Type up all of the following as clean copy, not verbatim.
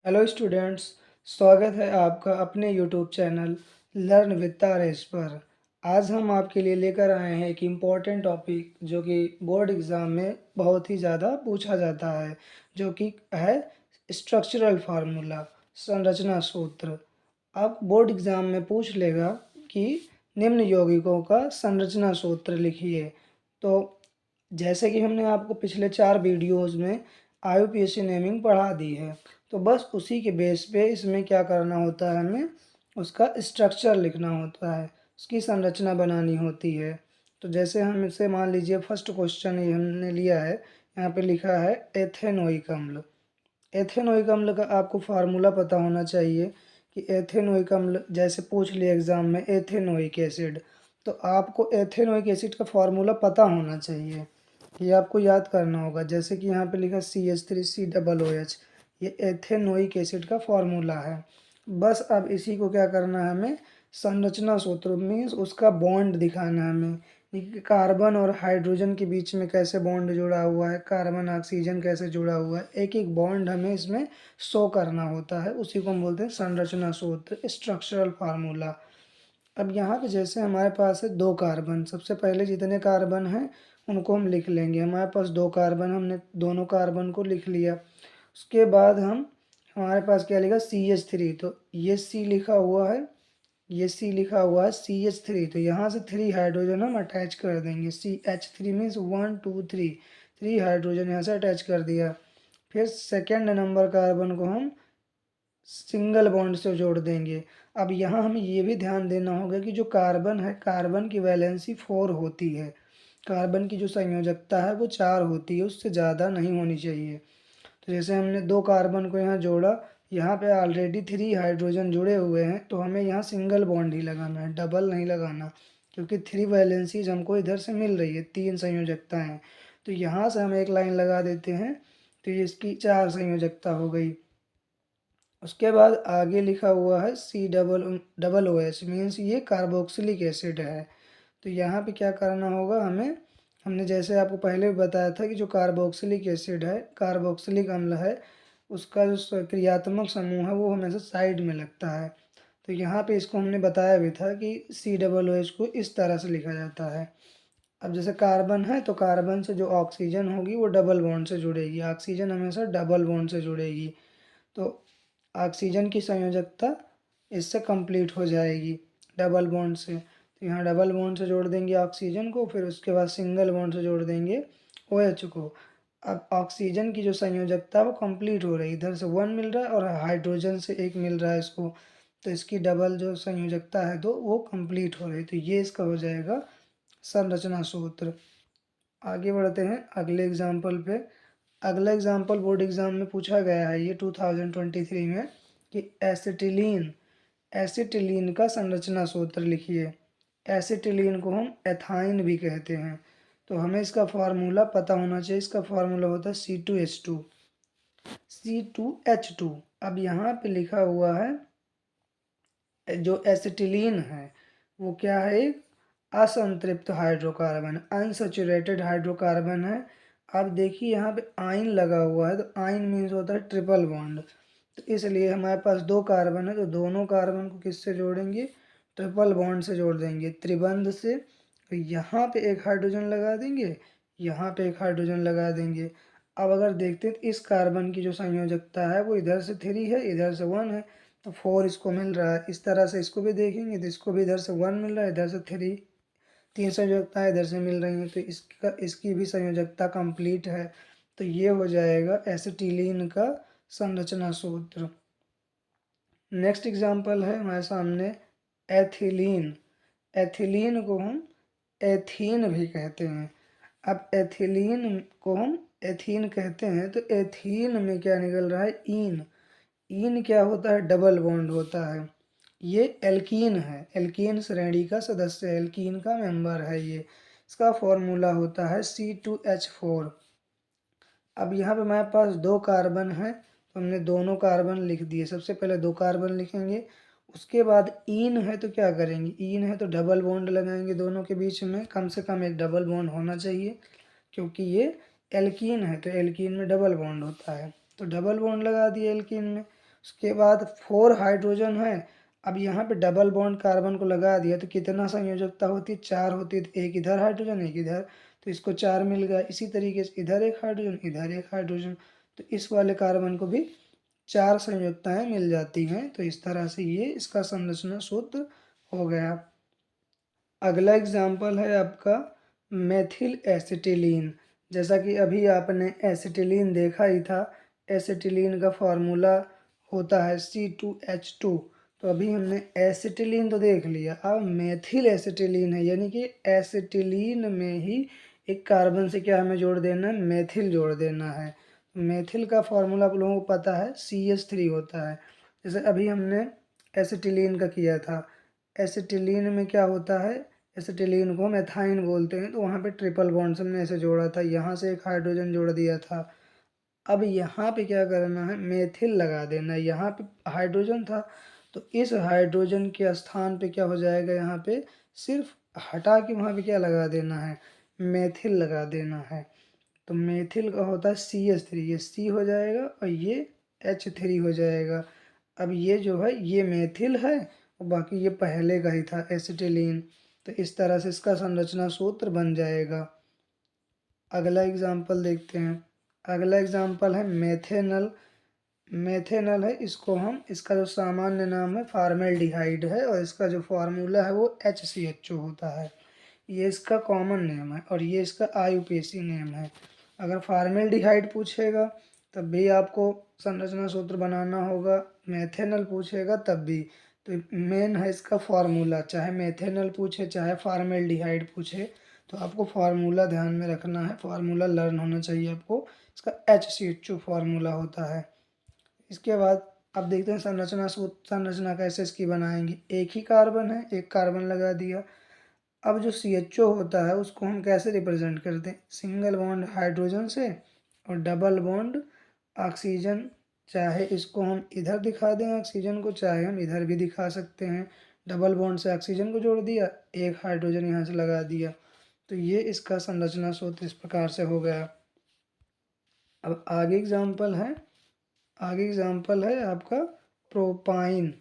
Hello students. स्वागत है आपका अपने YouTube channel learn with Taresh पर। आज हम आपके लिए लेकर आए हैं एक इम्पॉर्टेंट टॉपिक जो कि बोर्ड एग्ज़ाम में बहुत ही ज़्यादा पूछा जाता है, जो कि है स्ट्रक्चरल फार्मूला, संरचना सूत्र। अब बोर्ड एग्ज़ाम में पूछ लेगा कि निम्न यौगिकों का संरचना सूत्र लिखिए। तो जैसे कि हमने आपको पिछले 4 वीडियोज़ में IUPAC नेमिंग पढ़ा दी है, तो बस उसी के बेस पे इसमें क्या करना होता है, हमें उसका स्ट्रक्चर लिखना होता है, उसकी संरचना बनानी होती है। तो जैसे हम इसे मान लीजिए फर्स्ट क्वेश्चन ये हमने लिया है, यहाँ पे लिखा है एथेनोइक अम्ल। एथेनोइक अम्ल का आपको फार्मूला पता होना चाहिए कि एथेनोइक अम्ल जैसे पूछ लिया एग्ज़ाम में एथेनोइक एसिड, तो आपको एथेनोइक एसिड का फार्मूला पता होना चाहिए। ये आपको याद करना होगा। जैसे कि यहाँ पे लिखा CH3COOH, ये एथेनोइक एसिड का फार्मूला है। बस अब इसी को क्या करना है, हमें संरचना सूत्र मीन्स उसका बॉन्ड दिखाना है हमें कि कार्बन और हाइड्रोजन के बीच में कैसे बॉन्ड जुड़ा हुआ है, कार्बन ऑक्सीजन कैसे जुड़ा हुआ है, एक एक बॉन्ड हमें इसमें शो करना होता है। उसी को हम बोलते हैं संरचना सूत्र, स्ट्रक्चरल फार्मूला। अब यहाँ पे जैसे हमारे पास है 2 कार्बन, सबसे पहले जितने कार्बन हैं उनको हम लिख लेंगे। हमारे पास 2 कार्बन, हमने दोनों कार्बन को लिख लिया। उसके बाद हमारे पास क्या लिखा CH3, तो ये C लिखा हुआ है, ये C लिखा हुआ है CH3, तो यहाँ से 3 हाइड्रोजन हम अटैच कर देंगे। CH3 मीन्स 1 2 3, 3 हाइड्रोजन यहाँ से अटैच कर दिया। फिर सेकेंड नंबर कार्बन को हम सिंगल बॉन्ड से जोड़ देंगे। अब यहाँ हमें ये भी ध्यान देना होगा कि जो कार्बन है, कार्बन की वैलेंसी 4 होती है, कार्बन की जो संयोजकता है वो 4 होती है, उससे ज़्यादा नहीं होनी चाहिए। तो जैसे हमने 2 कार्बन को यहाँ जोड़ा, यहाँ पे ऑलरेडी 3 हाइड्रोजन जुड़े हुए हैं, तो हमें यहाँ सिंगल बॉन्ड ही लगाना है, डबल नहीं लगाना, क्योंकि 3 वैलेंसीज हमको इधर से मिल रही है, 3 संयोजकता हैं। तो यहाँ से हम एक लाइन लगा देते हैं, तो ये इसकी 4 संयोजकता हो गई। उसके बाद आगे लिखा हुआ है COOH, मीन्स ये कार्बोक्सिलिक एसिड है। तो यहाँ पे क्या करना होगा हमें, हमने जैसे आपको पहले भी बताया था कि जो कार्बोक्सिलिक एसिड है, कार्बोक्सिलिक अम्ल है, उसका जो क्रियात्मक समूह है वो हमेशा साइड में लगता है। तो यहाँ पे इसको हमने बताया भी था कि COOH को इस तरह से लिखा जाता है। अब जैसे कार्बन है, तो कार्बन से जो ऑक्सीजन होगी वो डबल बॉन्ड से जुड़ेगी, ऑक्सीजन हमेशा डबल बॉन्ड से जुड़ेगी। तो ऑक्सीजन की संयोजकता इससे कंप्लीट हो जाएगी डबल बॉन्ड से। तो यहाँ डबल बॉन्ड से जोड़ देंगे ऑक्सीजन को, फिर उसके बाद सिंगल बॉन्ड से जोड़ देंगे OH को। अब ऑक्सीजन की जो संयोजकता वो कंप्लीट हो रही है, इधर से 1 मिल रहा है और हाइड्रोजन से 1 मिल रहा है इसको, तो इसकी डबल जो संयोजकता है 2 वो कंप्लीट हो रही है। तो ये इसका हो जाएगा संरचना सूत्र। आगे बढ़ते हैं अगले एग्जाम्पल पे। अगला एग्जाम्पल बोर्ड एग्जाम में पूछा गया है ये 2023 में कि एसिटिलीन, एसिटिलीन का संरचना सूत्र लिखिए। एसिटिलीन को हम एथाइन भी कहते हैं, तो हमें इसका फार्मूला पता होना चाहिए। इसका फार्मूला होता है C2H2, C2H2। अब यहाँ पे लिखा हुआ है जो एसिटिलीन है वो क्या है, एक असंतृप्त हाइड्रोकार्बन, अनसैचुरेटेड हाइड्रोकार्बन है। अब देखिए यहाँ पे आयन लगा हुआ है, तो आयन मीन्स होता है ट्रिपल बॉन्ड। तो इसलिए हमारे पास 2 कार्बन है, तो दोनों कार्बन को किससे जोड़ेंगे, ट्रिपल बॉन्ड से जोड़ देंगे, त्रिबंध से। तो यहाँ पे एक हाइड्रोजन लगा देंगे, यहाँ पे एक हाइड्रोजन लगा देंगे। अब अगर देखते हैं तो इस कार्बन की जो संयोजकता है वो इधर से 3 है, इधर से 1 है, तो 4 इसको मिल रहा है। इस तरह से इसको भी देखेंगे तो इसको भी इधर से 1 मिल रहा है, इधर से 3, 3 संयोजकता इधर से मिल रही हैं, तो इसकी भी संयोजकता कंप्लीट है। तो ये हो जाएगा एसिटिलीन का संरचना सूत्र। नेक्स्ट एग्जांपल है हमारे सामने एथिलीन। एथिलीन को हम एथीन भी कहते हैं। अब एथिलीन को हम एथीन कहते हैं, तो एथीन में क्या निकल रहा है, ईन। ईन क्या होता है, डबल बॉन्ड होता है। ये एल्कीन है, एल्कीन श्रेणी का सदस्य है, एल्कीन का मेंबर है ये। इसका फॉर्मूला होता है C2H4। अब यहाँ पे हमारे पास 2 कार्बन है, तो हमने दोनों कार्बन लिख दिए। सबसे पहले 2 कार्बन लिखेंगे, उसके बाद ईन है तो क्या करेंगे, ईन है तो डबल बॉन्ड लगाएंगे दोनों के बीच में, कम से कम एक डबल बॉन्ड होना चाहिए, क्योंकि ये एल्कीन है तो एल्कीन में डबल बॉन्ड होता है। तो डबल बॉन्ड लगा दिए एल्कीन में। उसके बाद 4 हाइड्रोजन है। अब यहाँ पे डबल बॉन्ड कार्बन को लगा दिया तो कितना संयोजकता होती है, 4 होती है। तो एक इधर हाइड्रोजन, एक इधर, तो इसको 4 मिल गया। इसी तरीके से इधर एक हाइड्रोजन, इधर एक हाइड्रोजन, तो इस वाले कार्बन को भी 4 संयुक्ताएं मिल जाती हैं। तो इस तरह से ये इसका संरचना सूत्र हो गया। अगला एग्जाम्पल है आपका मेथिल एसिटिलीन। जैसा कि अभी आपने एसिटिलीन देखा ही था, एसिटिलीन का फॉर्मूला होता है C2H2। तो अभी हमने एसिटिलीन तो देख लिया, अब मेथिल एसिटिलीन है, यानी कि एसिटिलीन में ही एक कार्बन से क्या हमें जोड़ देना है, मेथिल जोड़ देना है। मेथिल का फॉर्मूला आप लोगों को पता है, CH3 होता है। जैसे अभी हमने एसिटिलीन का किया था, एसिटिलीन में क्या होता है, एसिटिलीन को हम एथाइन बोलते हैं। तो वहाँ पे ट्रिपल बॉन्ड से हमने ऐसे जोड़ा था, यहाँ से एक हाइड्रोजन जोड़ दिया था। अब यहाँ पे क्या करना है, मेथिल लगा देना है। यहाँ पे हाइड्रोजन था तो इस हाइड्रोजन के स्थान पे क्या हो जाएगा, यहाँ पे सिर्फ हटा के वहाँ पे क्या लगा देना है, मेथिल लगा देना है। तो मेथिल का होता है CH3, ये C हो जाएगा और ये H3 हो जाएगा। अब ये जो है ये मेथिल है और बाकी ये पहले का ही था एसिटिलीन। तो इस तरह से इसका संरचना सूत्र बन जाएगा। अगला एग्जाम्पल देखते हैं। अगला एग्जाम्पल है मेथेनल। मेथेनल है, इसको हम, इसका जो सामान्य नाम है फार्मेल्डिहाइड है और इसका जो फार्मूला है वो HCHO होता है। ये इसका कॉमन नेम है और ये इसका IUPAC नेम है। अगर फार्मेल्डिहाइड पूछेगा तब भी आपको संरचना सूत्र बनाना होगा, मेथेनल पूछेगा तब भी। तो मेन है इसका फार्मूला, चाहे मेथेनल पूछे चाहे फार्मेल्डिहाइड पूछे, तो आपको फार्मूला ध्यान में रखना है, फार्मूला लर्न होना चाहिए आपको। इसका HCHO फार्मूला होता है। इसके बाद अब देखते हैं संरचना कैसे इसकी बनाएंगे। एक ही कार्बन है, एक कार्बन लगा दिया। अब जो CHO होता है उसको हम कैसे रिप्रेजेंट करते हैं, सिंगल बॉन्ड हाइड्रोजन से और डबल बॉन्ड ऑक्सीजन। चाहे इसको हम इधर दिखा दें ऑक्सीजन को, चाहे हम इधर भी दिखा सकते हैं। डबल बॉन्ड से ऑक्सीजन को जोड़ दिया, एक हाइड्रोजन यहाँ से लगा दिया, तो ये इसका संरचना सूत्र इस प्रकार से हो गया। अब आगे एग्जाम्पल है आपका प्रोपाइन।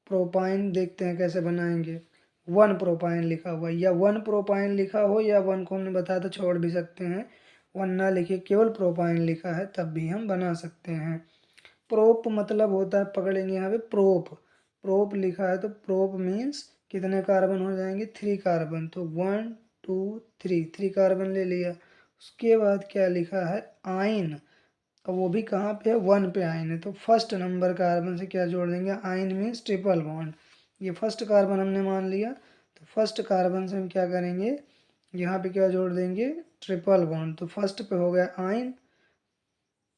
प्रोपाइन देखते हैं कैसे बनाएंगे। 1 प्रोपाइन लिखा हुआ, या 1 प्रोपाइन लिखा हो या 1 को हमने बताया तो छोड़ भी सकते हैं, 1 ना लिखे केवल प्रोपाइन लिखा है तब भी हम बना सकते हैं। प्रोप मतलब होता है, पकड़ेंगे यहाँ पे प्रोप, प्रोप लिखा है तो प्रोप मीन्स कितने कार्बन हो जाएंगे, 3 कार्बन। तो 1 2 3, 3 कार्बन ले लिया। उसके बाद क्या लिखा है, आइन। अब वो भी कहाँ पे है, 1 पे आइन है, तो फर्स्ट नंबर कार्बन से क्या जोड़ देंगे, आइन मीन्स ट्रिपल बॉन्ड। ये फर्स्ट कार्बन हमने मान लिया, तो फर्स्ट कार्बन से हम क्या करेंगे, यहाँ पे क्या जोड़ देंगे, ट्रिपल बॉन्ड। तो फर्स्ट पे हो गया आइन।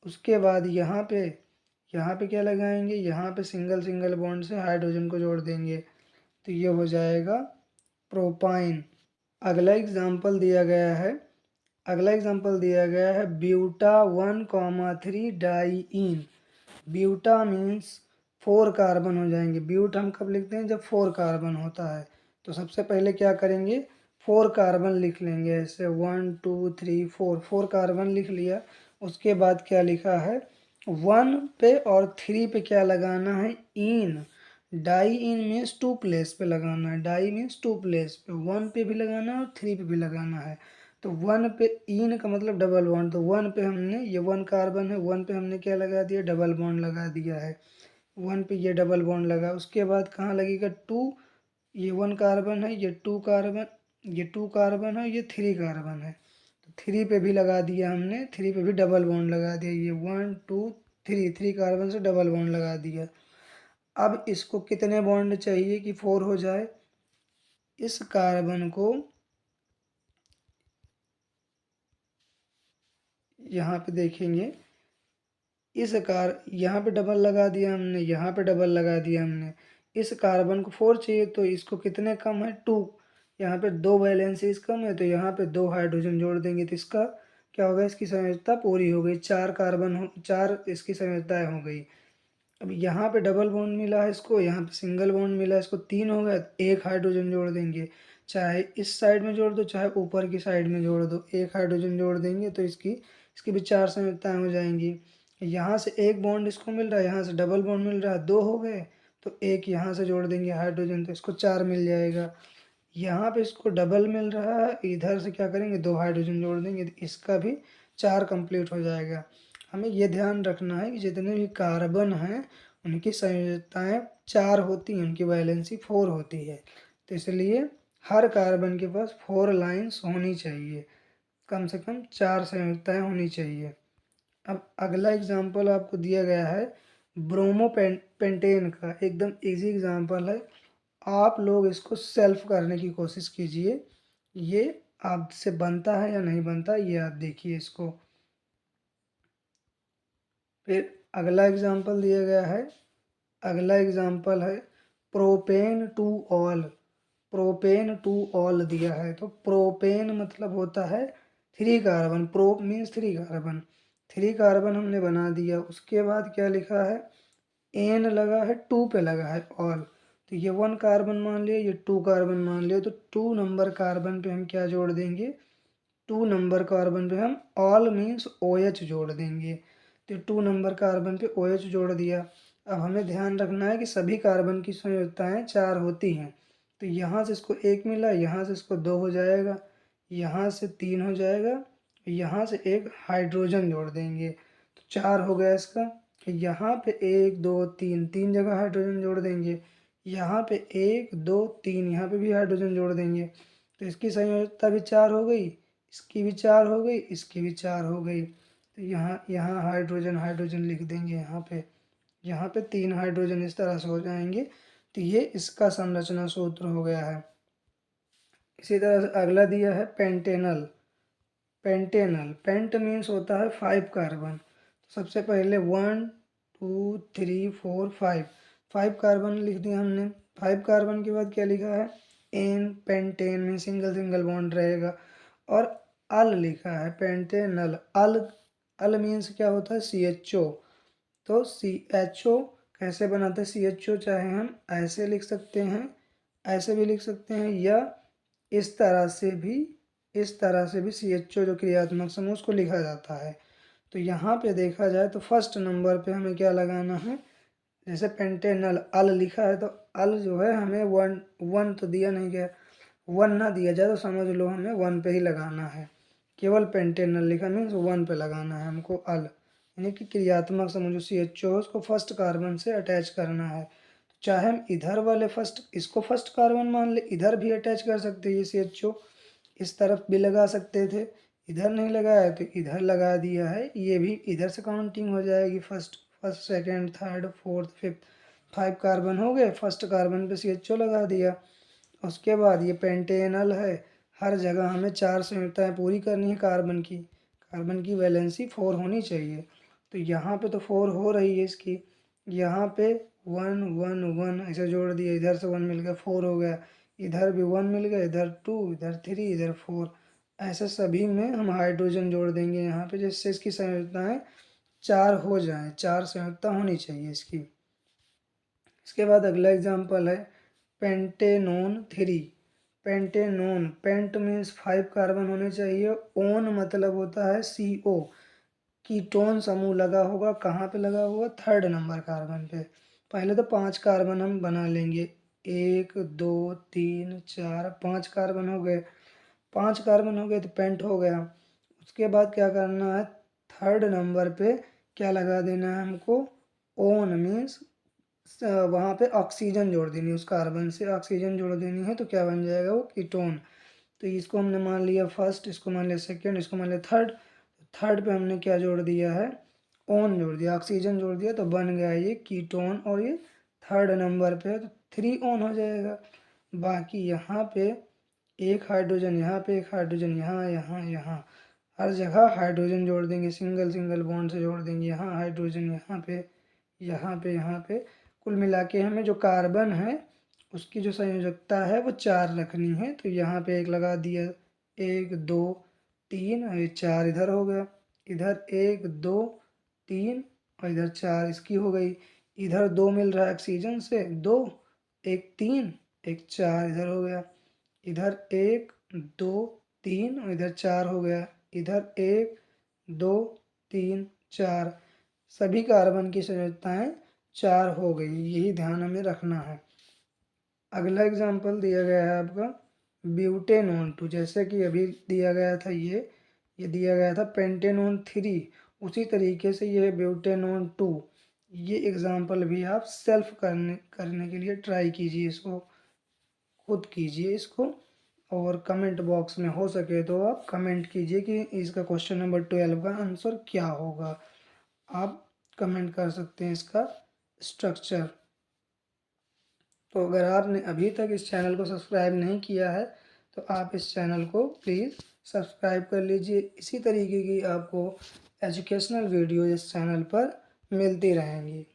उसके बाद यहाँ पे क्या लगाएंगे, यहाँ पे सिंगल सिंगल बॉन्ड से हाइड्रोजन को जोड़ देंगे, तो ये हो जाएगा प्रोपाइन। अगला एग्जाम्पल दिया गया है, buta 1,3 diyne. Buta means 4 carbon हो जाएंगे। ब्यूट हम कब लिखते हैं, जब 4 कार्बन होता है। तो सबसे पहले क्या करेंगे, 4 कार्बन लिख लेंगे ऐसे, 1 2 3 4, 4 कार्बन लिख लिया। उसके बाद क्या लिखा है, 1 पे और 3 पे क्या लगाना है, इन। डाई इन मीन्स 2 प्लेस पे लगाना है, डाई मीन्स 2 प्लेस पे, 1 पे भी लगाना है और 3 पे भी लगाना है। तो 1 पे इन का मतलब डबल बॉन्ड, तो 1 पे हमने, ये 1 कार्बन है, 1 पे हमने क्या लगा दिया, डबल बॉन्ड लगा दिया है। 1 पे ये डबल बॉन्ड लगा। उसके बाद कहाँ लगेगा, 2, ये 1 कार्बन है, ये 2 कार्बन, ये 2 कार्बन है, ये 3 कार्बन है, तो 3 पे भी लगा दिया हमने, 3 पे भी डबल बॉन्ड लगा दिया। ये 1 2 3, 3 कार्बन से डबल बॉन्ड लगा दिया। अब इसको कितने बॉन्ड चाहिए कि 4 हो जाए, इस कार्बन को यहाँ पे देखेंगे, यहाँ पे डबल लगा दिया हमने, यहाँ पे डबल लगा दिया हमने। इस कार्बन को 4 चाहिए तो इसको कितने कम है, 2। यहाँ पे 2 वैलेंसीज कम है तो यहाँ पे 2 हाइड्रोजन जोड़ देंगे तो इसका क्या होगा, इसकी संयोजकता पूरी हो गई, 4 कार्बन हो, 4 इसकी संयोजकताएं हो गई। अब यहाँ पे डबल बॉन्ड मिला है इसको, यहाँ पे सिंगल बॉन्ड मिला है इसको, 3 हो गया, एक हाइड्रोजन जोड़ देंगे। चाहे इस साइड में जोड़ दो चाहे ऊपर की साइड में जोड़ दो, एक हाइड्रोजन जोड़ देंगे तो इसकी इसकी भी 4 संयुक्ताएं हो जाएंगी। यहाँ से एक बॉन्ड इसको मिल रहा है, यहाँ से डबल बॉन्ड मिल रहा है, 2 हो गए। तो एक यहाँ से जोड़ देंगे हाइड्रोजन, तो इसको 4 मिल जाएगा। यहाँ पे इसको डबल मिल रहा है, इधर से क्या करेंगे, 2 हाइड्रोजन जोड़ देंगे, तो इसका भी 4 कंप्लीट हो जाएगा। हमें ये ध्यान रखना है कि जितने भी कार्बन हैं उनकी संयोजकताएँ 4 होती हैं, उनकी वैलेंसी 4 होती है। तो इसलिए हर कार्बन के पास 4 लाइन्स होनी चाहिए, कम से कम 4 संयोजकताएँ होनी चाहिए। अब अगला एग्जाम्पल आपको दिया गया है पेंटेन का, एकदम इजी एग्जाम्पल है। आप लोग इसको सेल्फ करने की कोशिश कीजिए, ये आपसे बनता है या नहीं बनता ये आप देखिए इसको। फिर अगला एग्जाम्पल दिया गया है, अगला एग्जाम्पल है propane two all. Propane two all दिया है, तो प्रोपेन मतलब होता है 3 carbon, pro means 3 carbon, 3 carbon हमने बना दिया। उसके बाद क्या लिखा है, एन लगा है, 2 पे लगा है ऑल, तो ये 1 कार्बन मान लिया, ये 2 कार्बन मान लिया, तो 2 नंबर कार्बन पे हम क्या जोड़ देंगे, 2 नंबर कार्बन पे हम ऑल मीन्स ओ एच जोड़ देंगे। तो 2 नंबर कार्बन पे ओ एच जोड़ दिया। अब हमें ध्यान रखना है कि सभी कार्बन की संयोजकताएँ 4 होती हैं, तो यहाँ से इसको 1 मिला, यहाँ से इसको 2 हो जाएगा, यहाँ से 3 हो जाएगा, यहाँ से एक हाइड्रोजन जोड़ देंगे, तो 4 हो गया इसका। यहाँ पे 1 2 3, 3 जगह हाइड्रोजन जोड़ देंगे, यहाँ पे 1 2 3, यहाँ पे भी हाइड्रोजन जोड़ देंगे, तो इसकी संयोजकता भी 4 हो गई, इसकी भी 4 हो गई, इसकी भी 4 हो गई। तो यहाँ यहाँ हाइड्रोजन हाइड्रोजन लिख देंगे, यहाँ पे 3 हाइड्रोजन इस तरह से हो जाएंगे। तो ये इसका संरचना सूत्र हो गया है। इसी तरह से अगला दिया है पेंटेनल। पेंटेनल, पेंट मीन्स होता है 5 कार्बन। तो सबसे पहले 1 2 3 4 5, 5 कार्बन लिख दिया हमने। 5 कार्बन के बाद क्या लिखा है, एन, पेंटेन में सिंगल सिंगल बॉन्ड रहेगा, और अल लिखा है पेंटेनल। अल, अल मीन्स क्या होता है, सी एच ओ। तो सी एच ओ कैसे बनाते हैं, सी एच ओ चाहे हम ऐसे लिख सकते हैं, ऐसे भी लिख सकते हैं, या इस तरह से भी, इस तरह से भी सी एच ओ जो क्रियात्मक समूह उसको लिखा जाता है। तो यहाँ पे देखा जाए तो फर्स्ट नंबर पे हमें क्या लगाना है, जैसे पेंटेनल अल लिखा है, तो अल जो है हमें वन, वन तो दिया नहीं गया, वन ना दिया जाए तो समझ लो हमें 1 पे ही लगाना है। केवल पेंटेनल लिखा मीन्स 1 पे लगाना है हमको अल, यानी कि क्रियात्मक समूह जो सी एच ओ उसको फर्स्ट कार्बन से अटैच करना है। तो चाहे हम इधर वाले फर्स्ट, इसको फर्स्ट कार्बन मान ले, इधर भी अटैच कर सकते हैं ये सी एच ओ, इस तरफ भी लगा सकते थे, इधर नहीं लगाया तो इधर लगा दिया है, ये भी इधर से काउंटिंग हो जाएगी, first first second third fourth fifth, 5 carbon हो गए, फर्स्ट कार्बन पे सी एच ओ लगा दिया। उसके बाद ये पेंटेनल है, हर जगह हमें 4 संयुक्ताएँ पूरी करनी है कार्बन की, कार्बन की वैलेंसी 4 होनी चाहिए। तो यहाँ पे तो 4 हो रही है इसकी, यहाँ पे 1 1 1 ऐसे जोड़ दिया, इधर से 1 मिल गया 4 हो गया, इधर भी 1 मिल गया, इधर 2, इधर 3, इधर 4, ऐसे सभी में हम हाइड्रोजन जोड़ देंगे यहाँ पे, जिससे इसकी संयुक्ताएँ 4 हो जाएँ, 4 संयुक्ता होनी चाहिए इसकी। इसके बाद अगला एग्जाम्पल है pentanone 3। Pentanone, pent means 5 carbon होने चाहिए, ओन मतलब होता है सी ओ, कीटोन समूह लगा होगा, कहाँ पे लगा होगा, थर्ड नंबर कार्बन पे। पहले तो 5 कार्बन हम बना लेंगे, 1 2 3 4 5 कार्बन हो गए, 5 कार्बन हो गए तो पेंट हो गया। उसके बाद क्या करना है, थर्ड नंबर पे क्या लगा देना है हमको, ओन मीन्स वहाँ पे ऑक्सीजन जोड़ देनी है, उस कार्बन से ऑक्सीजन जोड़ देनी है, तो क्या बन जाएगा वो कीटोन। तो इसको हमने मान लिया फर्स्ट, इसको मान लिया सेकेंड, इसको मान लिया थर्ड। थर्ड पे हमने क्या जोड़ दिया है, ओन जोड़ दिया, ऑक्सीजन जोड़ दिया, तो बन गया ये कीटोन, और ये थर्ड नंबर पे है तो 3 ओन हो जाएगा। बाकी यहाँ पे एक हाइड्रोजन, यहाँ पे एक हाइड्रोजन, यहाँ यहाँ यहाँ, हर जगह हाइड्रोजन जोड़ देंगे, सिंगल सिंगल बॉन्ड से जोड़ देंगे, यहाँ हाइड्रोजन, यहाँ पे, यहाँ पे, यहाँ पे। कुल मिला के हमें जो कार्बन है उसकी जो संयोजकता है वो 4 रखनी है, तो यहाँ पे एक लगा दिया, 1 2 3, और ये 4 इधर हो गया, इधर 1 2 3, और इधर 4 इसकी हो गई। इधर 2 मिल रहा है ऑक्सीजन से, 2 1 3 1 4 इधर हो गया, इधर 1 2 3, और इधर 4 हो गया, इधर 1 2 3 4, सभी कार्बन की संयोजकताएं 4 हो गई, यही ध्यान हमें रखना है। अगला एग्जाम्पल दिया गया है आपका ब्यूटेनॉन 2, जैसे कि अभी दिया गया था ये दिया गया था पेंटेनॉन 3, उसी तरीके से ये ब्यूटेनॉन 2। ये एग्जाम्पल भी आप सेल्फ करने के लिए ट्राई कीजिए, इसको खुद कीजिए इसको, और कमेंट बॉक्स में हो सके तो आप कमेंट कीजिए कि इसका क्वेश्चन नंबर 12 का आंसर क्या होगा। आप कमेंट कर सकते हैं इसका स्ट्रक्चर। तो अगर आपने अभी तक इस चैनल को सब्सक्राइब नहीं किया है तो आप इस चैनल को प्लीज़ सब्सक्राइब कर लीजिए। इसी तरीके की आपको एजुकेशनल वीडियो इस चैनल पर मिलती रहेंगी।